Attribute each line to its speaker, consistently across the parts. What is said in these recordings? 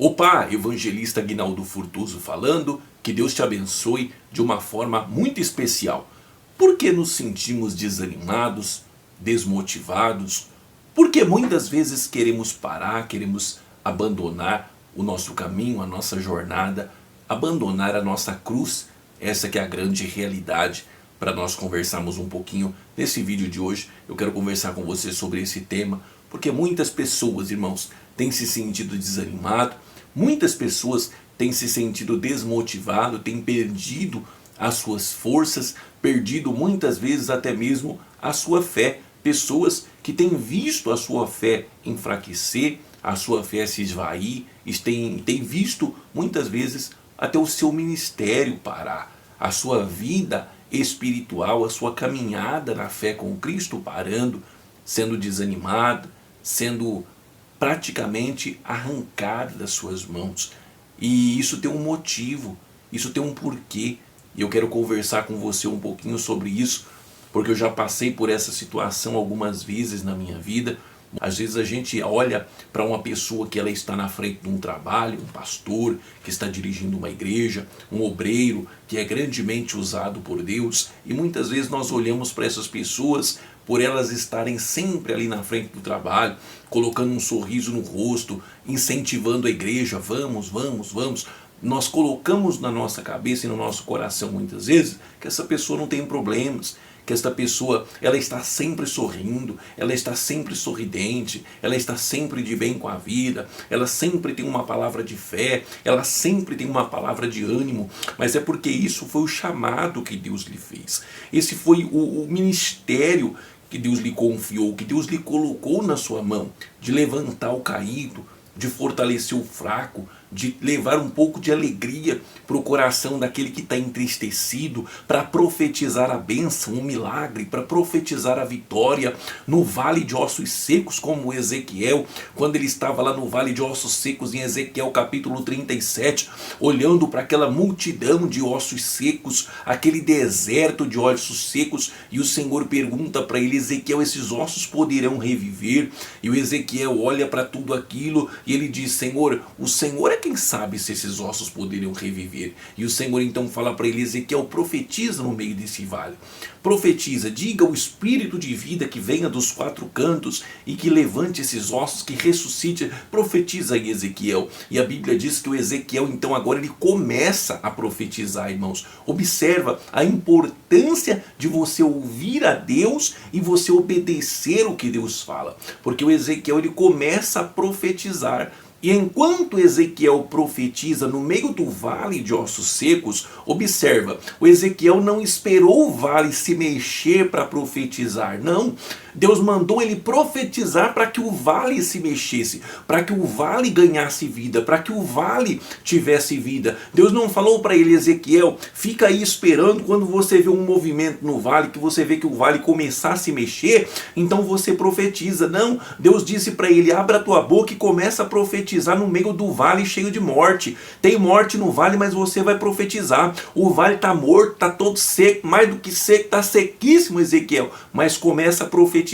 Speaker 1: Opa, evangelista Aguinaldo Furtuso falando, que Deus te abençoe de uma forma muito especial. Por que nos sentimos desanimados, desmotivados? Porque muitas vezes queremos parar, queremos abandonar o nosso caminho, a nossa jornada, abandonar a nossa cruz. Essa que é a grande realidade. Para nós conversarmos um pouquinho nesse vídeo de hoje, eu quero conversar com você sobre esse tema, porque muitas pessoas, irmãos, têm se sentido desanimado, muitas pessoas têm se sentido desmotivado, têm perdido as suas forças, perdido muitas vezes até mesmo a sua fé. Pessoas que têm visto a sua fé enfraquecer, a sua fé se esvair, têm visto muitas vezes até o seu ministério parar, a sua vida espiritual, a sua caminhada na fé com Cristo parando, sendo desanimada, sendo praticamente arrancada das suas mãos. E isso tem um motivo, isso tem um porquê. E eu quero conversar com você um pouquinho sobre isso, porque eu já passei por essa situação algumas vezes na minha vida. Às vezes a gente olha para uma pessoa que ela está na frente de um trabalho, um pastor que está dirigindo uma igreja, um obreiro que é grandemente usado por Deus, e muitas vezes nós olhamos para essas pessoas por elas estarem sempre ali na frente do trabalho, colocando um sorriso no rosto, incentivando a igreja, vamos, vamos, vamos. Nós colocamos na nossa cabeça e no nosso coração muitas vezes que essa pessoa não tem problemas, que esta pessoa ela está sempre sorrindo, ela está sempre sorridente, ela está sempre de bem com a vida, ela sempre tem uma palavra de fé, ela sempre tem uma palavra de ânimo, mas é porque isso foi o chamado que Deus lhe fez. Esse foi o ministério que Deus lhe confiou, que Deus lhe colocou na sua mão, de levantar o caído, de fortalecer o fraco, de levar um pouco de alegria para o coração daquele que está entristecido, para profetizar a bênção, o milagre, para profetizar a vitória no vale de ossos secos, como Ezequiel, quando ele estava lá no vale de ossos secos, em Ezequiel capítulo 37, olhando para aquela multidão de ossos secos, aquele deserto de ossos secos, e o Senhor pergunta para ele: Ezequiel, esses ossos poderão reviver? E o Ezequiel olha para tudo aquilo e ele diz: Senhor, o Senhor é quem sabe se esses ossos poderiam reviver. E o Senhor então fala para ele: Ezequiel, profetiza no meio desse vale. Profetiza, diga ao espírito de vida que venha dos quatro cantos e que levante esses ossos, que ressuscite. Profetiza aí, Ezequiel. E a Bíblia diz que o Ezequiel então agora ele começa a profetizar, irmãos. Observa a importância de você ouvir a Deus e você obedecer o que Deus fala. Porque o Ezequiel ele começa a profetizar. E enquanto Ezequiel profetiza no meio do vale de ossos secos, observa, o Ezequiel não esperou o vale se mexer para profetizar, não. Deus mandou ele profetizar para que o vale se mexesse, para que o vale ganhasse vida, para que o vale tivesse vida. Deus não falou para ele: Ezequiel, fica aí esperando, quando você vê um movimento no vale, que você vê que o vale começar a se mexer, então você profetiza. Não, Deus disse para ele: abra a tua boca e começa a profetizar no meio do vale cheio de morte. Tem morte no vale, mas você vai profetizar. O vale está morto, está todo seco, mais do que seco, está sequíssimo, Ezequiel, mas começa a profetizar,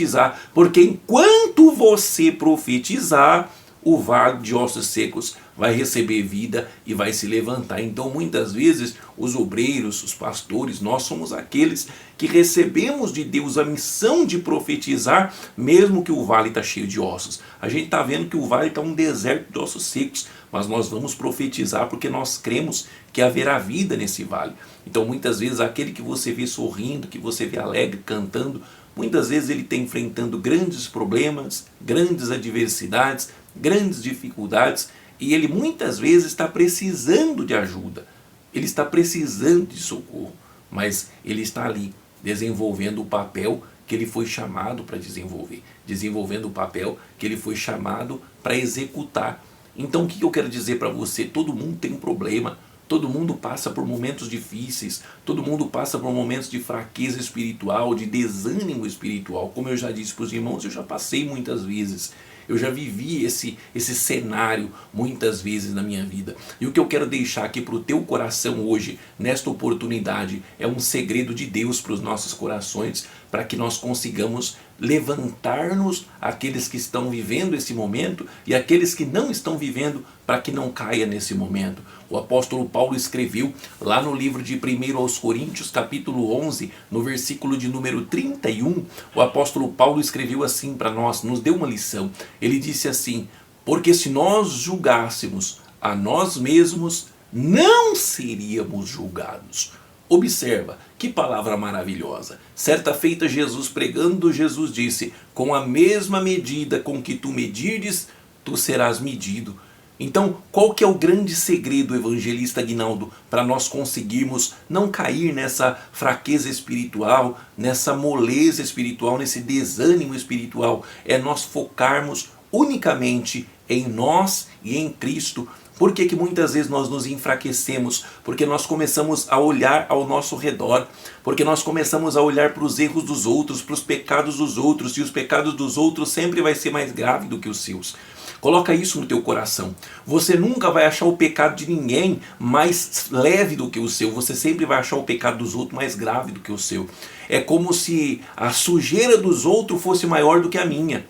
Speaker 1: porque enquanto você profetizar, o vale de ossos secos vai receber vida e vai se levantar. Então muitas vezes os obreiros, os pastores, nós somos aqueles que recebemos de Deus a missão de profetizar, mesmo que o vale está cheio de ossos. A gente está vendo que o vale está um deserto de ossos secos, mas nós vamos profetizar porque nós cremos que haverá vida nesse vale. Então muitas vezes aquele que você vê sorrindo, que você vê alegre, cantando, muitas vezes ele está enfrentando grandes problemas, grandes adversidades, grandes dificuldades, e ele muitas vezes está precisando de ajuda, ele está precisando de socorro, mas ele está ali desenvolvendo o papel que ele foi chamado para desenvolver, desenvolvendo o papel que ele foi chamado para executar. Então o que eu quero dizer para você? Todo mundo tem um problema, todo mundo passa por momentos difíceis, todo mundo passa por momentos de fraqueza espiritual, de desânimo espiritual. Como eu já disse para os irmãos, eu já passei muitas vezes. Eu já vivi esse cenário muitas vezes na minha vida. E o que eu quero deixar aqui para o teu coração hoje, nesta oportunidade, é um segredo de Deus para os nossos corações, para que nós consigamos levantar-nos aqueles que estão vivendo esse momento e aqueles que não estão vivendo, para que não caia nesse momento. O apóstolo Paulo escreveu lá no livro de 1 aos Coríntios, capítulo 11, no versículo de número 31, o apóstolo Paulo escreveu assim para nós, nos deu uma lição. Ele disse assim: porque se nós julgássemos a nós mesmos, não seríamos julgados. Observa, que palavra maravilhosa. Certa feita Jesus pregando, Jesus disse: com a mesma medida com que tu medires, tu serás medido. Então, qual que é o grande segredo, evangelista Aguinaldo, para nós conseguirmos não cair nessa fraqueza espiritual, nessa moleza espiritual, nesse desânimo espiritual? É nós focarmos unicamente em nós e em Cristo. Por que que muitas vezes nós nos enfraquecemos? Porque nós começamos a olhar ao nosso redor, porque nós começamos a olhar para os erros dos outros, para os pecados dos outros, e os pecados dos outros sempre vai ser mais grave do que os seus. Coloca isso no teu coração. Você nunca vai achar o pecado de ninguém mais leve do que o seu. Você sempre vai achar o pecado dos outros mais grave do que o seu. É como se a sujeira dos outros fosse maior do que a minha.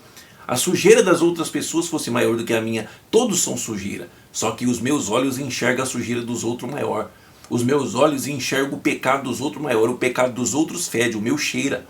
Speaker 1: A sujeira das outras pessoas fosse maior do que a minha. Todos são sujeira. Só que os meus olhos enxergam a sujeira dos outros maior. Os meus olhos enxergam o pecado dos outros maior. O pecado dos outros fede, o meu cheira.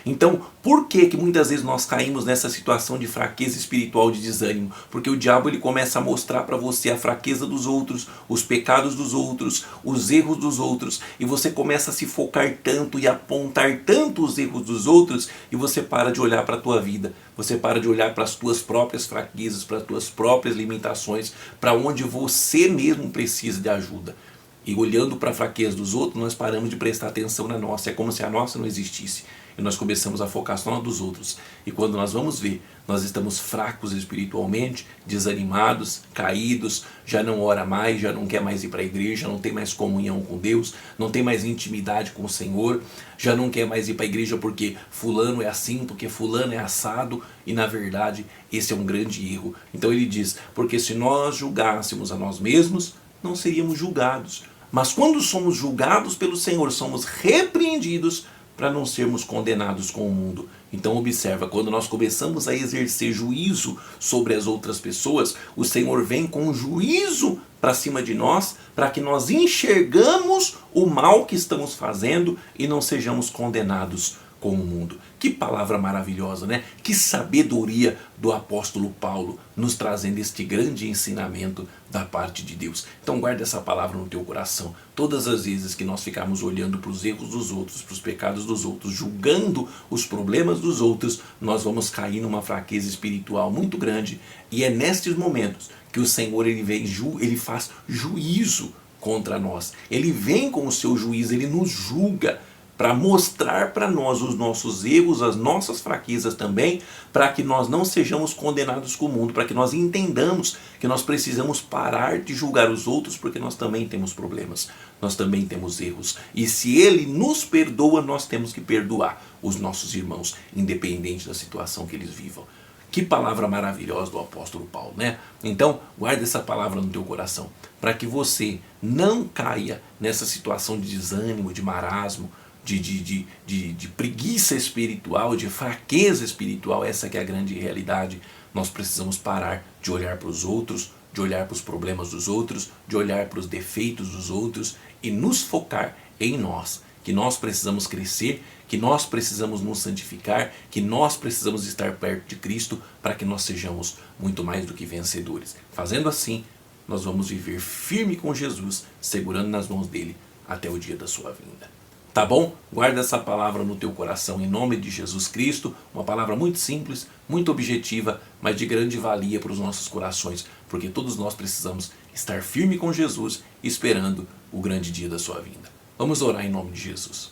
Speaker 1: Então, por que muitas vezes nós caímos nessa situação de fraqueza espiritual, de desânimo? Porque o diabo ele começa a mostrar para você a fraqueza dos outros, os pecados dos outros, os erros dos outros, e você começa a se focar tanto e apontar tanto os erros dos outros, e você para de olhar para a tua vida, você para de olhar para as tuas próprias fraquezas, para as tuas próprias limitações, para onde você mesmo precisa de ajuda. E olhando para a fraqueza dos outros, nós paramos de prestar atenção na nossa, é como se a nossa não existisse. E nós começamos a focar só na dos outros. E quando nós vamos ver, nós estamos fracos espiritualmente, desanimados, caídos, já não ora mais, já não quer mais ir para a igreja, não tem mais comunhão com Deus, não tem mais intimidade com o Senhor, já não quer mais ir para a igreja porque fulano é assim, porque fulano é assado, e na verdade esse é um grande erro. Então ele diz, porque se nós julgássemos a nós mesmos, não seríamos julgados. Mas quando somos julgados pelo Senhor, somos repreendidos para não sermos condenados com o mundo. Então observa, quando nós começamos a exercer juízo sobre as outras pessoas, o Senhor vem com juízo para cima de nós, para que nós enxergamos o mal que estamos fazendo e não sejamos condenados com o mundo. Que palavra maravilhosa, né? Que sabedoria do apóstolo Paulo nos trazendo este grande ensinamento da parte de Deus. Então guarda essa palavra no teu coração. Todas as vezes que nós ficarmos olhando para os erros dos outros, para os pecados dos outros, julgando os problemas dos outros, nós vamos cair numa fraqueza espiritual muito grande. E é nestes momentos que o Senhor ele faz juízo contra nós. Ele vem com o seu juízo, ele nos julga, para mostrar para nós os nossos erros, as nossas fraquezas também, para que nós não sejamos condenados com o mundo, para que nós entendamos que nós precisamos parar de julgar os outros, porque nós também temos problemas, nós também temos erros. E se Ele nos perdoa, nós temos que perdoar os nossos irmãos, independente da situação que eles vivam. Que palavra maravilhosa do apóstolo Paulo, né? Então, guarda essa palavra no teu coração, para que você não caia nessa situação de desânimo, de marasmo, de preguiça espiritual, de fraqueza espiritual. Essa que é a grande realidade. Nós precisamos parar de olhar para os outros, de olhar para os problemas dos outros, de olhar para os defeitos dos outros e nos focar em nós, que nós precisamos crescer, que nós precisamos nos santificar, que nós precisamos estar perto de Cristo para que nós sejamos muito mais do que vencedores. Fazendo assim, nós vamos viver firme com Jesus, segurando nas mãos dele até o dia da sua vinda. Tá bom? Guarda essa palavra no teu coração em nome de Jesus Cristo. Uma palavra muito simples, muito objetiva, mas de grande valia para os nossos corações, porque todos nós precisamos estar firme com Jesus, esperando o grande dia da sua vinda. Vamos orar em nome de Jesus.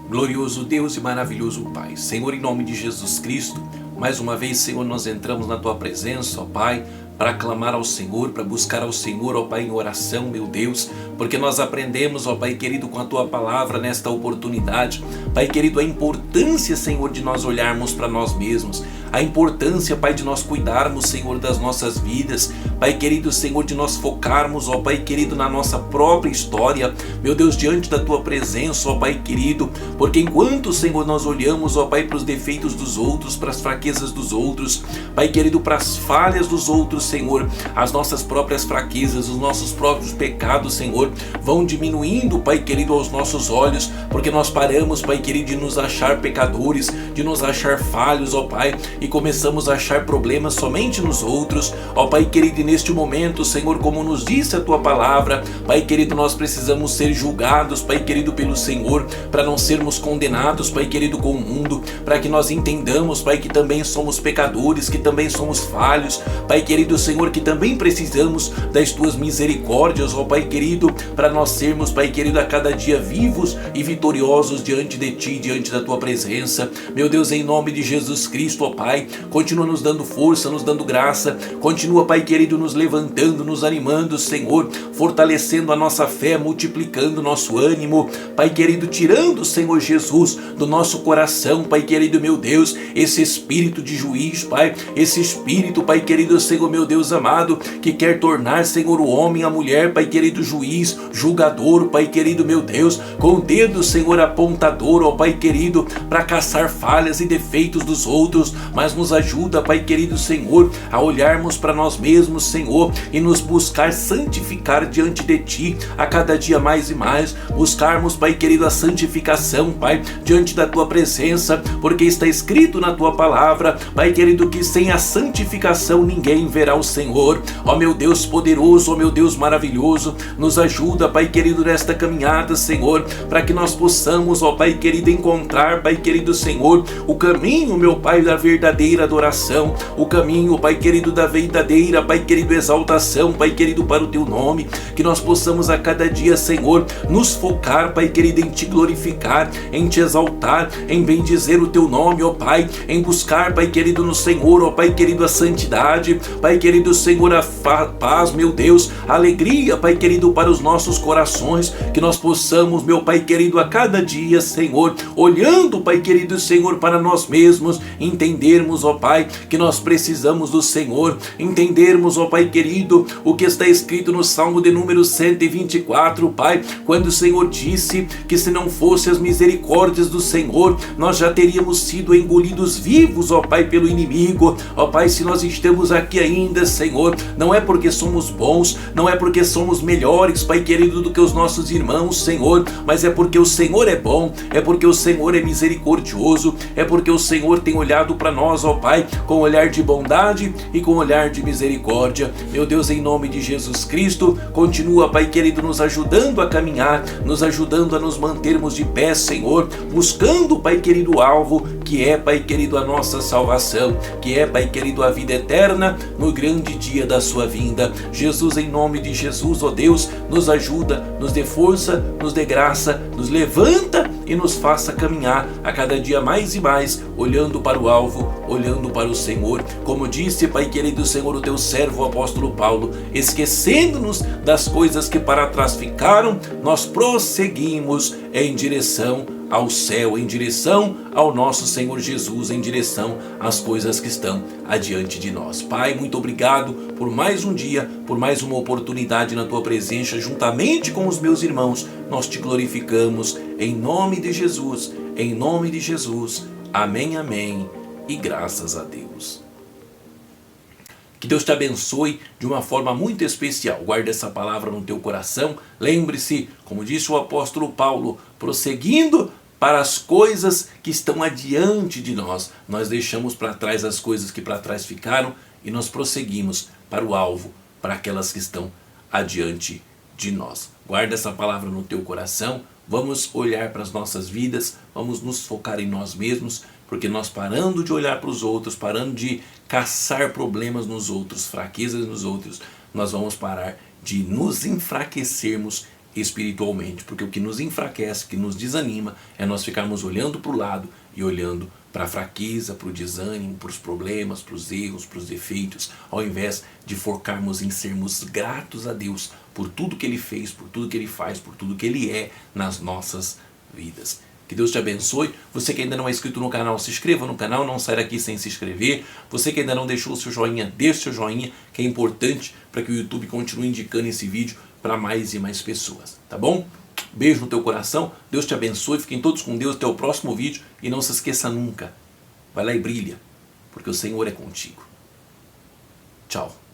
Speaker 1: Glorioso Deus e maravilhoso Pai, Senhor, em nome de Jesus Cristo, mais uma vez, Senhor, nós entramos na Tua presença, ó Pai, para clamar ao Senhor, para buscar ao Senhor, ó Pai, em oração, meu Deus, porque nós aprendemos, ó Pai querido, com a Tua palavra nesta oportunidade, Pai querido, a importância, Senhor, de nós olharmos para nós mesmos, a importância, Pai, de nós cuidarmos, Senhor, das nossas vidas, Pai querido Senhor, de nós focarmos, ó Pai querido, na nossa própria história, meu Deus, diante da Tua presença, ó Pai querido, porque enquanto, Senhor, nós olhamos, ó Pai, para os defeitos dos outros, para as fraquezas dos outros, Pai querido, para as falhas dos outros, Senhor, as nossas próprias fraquezas, os nossos próprios pecados, Senhor, vão diminuindo, Pai querido, aos nossos olhos, porque nós paramos, Pai querido, de nos achar pecadores, de nos achar falhos, ó Pai, e começamos a achar problemas somente nos outros, ó Pai querido, e neste momento, Senhor, como nos disse a Tua palavra, Pai querido, nós precisamos ser julgados, Pai querido, pelo Senhor, para não sermos condenados, Pai querido, com o mundo, para que nós entendamos, Pai, que também somos pecadores, que também somos falhos, Pai querido, Senhor, que também precisamos das Tuas misericórdias, ó Pai querido, para nós sermos, Pai querido, a cada dia vivos e vitoriosos diante de Ti, diante da Tua presença. Meu Deus, em nome de Jesus Cristo, ó Pai, continua nos dando força, nos dando graça, continua, Pai querido, nos levantando, nos animando, Senhor, fortalecendo a nossa fé, multiplicando o nosso ânimo, Pai querido, tirando, Senhor Jesus, do nosso coração, Pai querido, meu Deus, esse espírito de juiz, Pai, esse espírito, Pai querido, Senhor, meu Deus amado, que quer tornar, Senhor, o homem, a mulher, Pai querido, juiz, julgador, Pai querido, meu Deus, com o dedo, Senhor, apontador, ó Pai querido, para caçar falhas e defeitos dos outros, mas nos ajuda, Pai querido, Senhor, a olharmos para nós mesmos, Senhor, e nos buscar santificar diante de Ti, a cada dia mais e mais, buscarmos, Pai querido, a santificação, Pai, diante da Tua presença, porque está escrito na Tua palavra, Pai querido, que sem a santificação ninguém verá o Senhor. Ó meu Deus poderoso, ó meu Deus maravilhoso, nos ajuda, Pai querido, nesta caminhada, Senhor, para que nós possamos, ó Pai querido, encontrar, Pai querido, Senhor, o caminho, meu Pai, da verdadeira adoração, o caminho, Pai querido, da verdadeira, Pai querido, exaltação, Pai querido, para o Teu nome, que nós possamos a cada dia, Senhor, nos focar, Pai querido, em Te glorificar, em Te exaltar, em bendizer o Teu nome, ó Pai, em buscar, Pai querido, no Senhor, ó Pai querido, a santidade, Pai querido, Senhor, a paz, meu Deus, a alegria, Pai querido, para os nossos corações, que nós possamos, meu Pai querido, a cada dia, Senhor, olhando, Pai querido, Senhor, para nós mesmos, entendermos, ó Pai, que nós precisamos do Senhor, entendermos, ó Pai querido, o que está escrito no Salmo de número 124, Pai, quando o Senhor disse que se não fosse as misericórdias do Senhor, nós já teríamos sido engolidos vivos, ó Pai, pelo inimigo. Ó Pai, se nós estamos aqui ainda, Senhor, não é porque somos bons, não é porque somos melhores, Pai querido, do que os nossos irmãos, Senhor, mas é porque o Senhor é bom, é porque o Senhor é misericordioso, é porque o Senhor tem olhado para nós, ó Pai, com olhar de bondade e com olhar de misericórdia. Meu Deus, em nome de Jesus Cristo, continua, Pai querido, nos ajudando a caminhar, nos ajudando a nos mantermos de pé, Senhor, buscando, Pai querido, o alvo, que é, Pai querido, a nossa salvação, que é, Pai querido, a vida eterna no grande dia da sua vinda. Jesus, em nome de Jesus, ó Deus, nos ajuda, nos dê força, nos dê graça, nos levanta e nos faça caminhar a cada dia mais e mais, olhando para o alvo, olhando para o Senhor. Como disse, Pai querido, Senhor, o Teu servo, o apóstolo Paulo, esquecendo-nos das coisas que para trás ficaram, nós prosseguimos em direção ao céu, em direção ao nosso Senhor Jesus, em direção às coisas que estão adiante de nós. Pai, muito obrigado por mais um dia, por mais uma oportunidade na Tua presença, juntamente com os meus irmãos, nós Te glorificamos, em nome de Jesus, em nome de Jesus. Amém, amém, e graças a Deus. Que Deus te abençoe de uma forma muito especial. Guarde essa palavra no teu coração. Lembre-se, como disse o apóstolo Paulo, prosseguindo para as coisas que estão adiante de nós. Nós deixamos para trás as coisas que para trás ficaram e nós prosseguimos para o alvo, para aquelas que estão adiante de nós. Guarda essa palavra no teu coração. Vamos olhar para as nossas vidas, vamos nos focar em nós mesmos, porque nós parando de olhar para os outros, parando de caçar problemas nos outros, fraquezas nos outros, nós vamos parar de nos enfraquecermos espiritualmente, porque o que nos enfraquece, o que nos desanima, é nós ficarmos olhando para o lado e olhando para a fraqueza, para o desânimo, para os problemas, para os erros, para os defeitos, ao invés de focarmos em sermos gratos a Deus por tudo que Ele fez, por tudo que Ele faz, por tudo que Ele é nas nossas vidas. Que Deus te abençoe. Você que ainda não é inscrito no canal, se inscreva no canal, não saia daqui sem se inscrever. Você que ainda não deixou o seu joinha, deixe o seu joinha, que é importante para que o YouTube continue indicando esse vídeo para mais e mais pessoas, tá bom? Beijo no teu coração, Deus te abençoe, fiquem todos com Deus, até o próximo vídeo e não se esqueça nunca, vai lá e brilha, porque o Senhor é contigo. Tchau.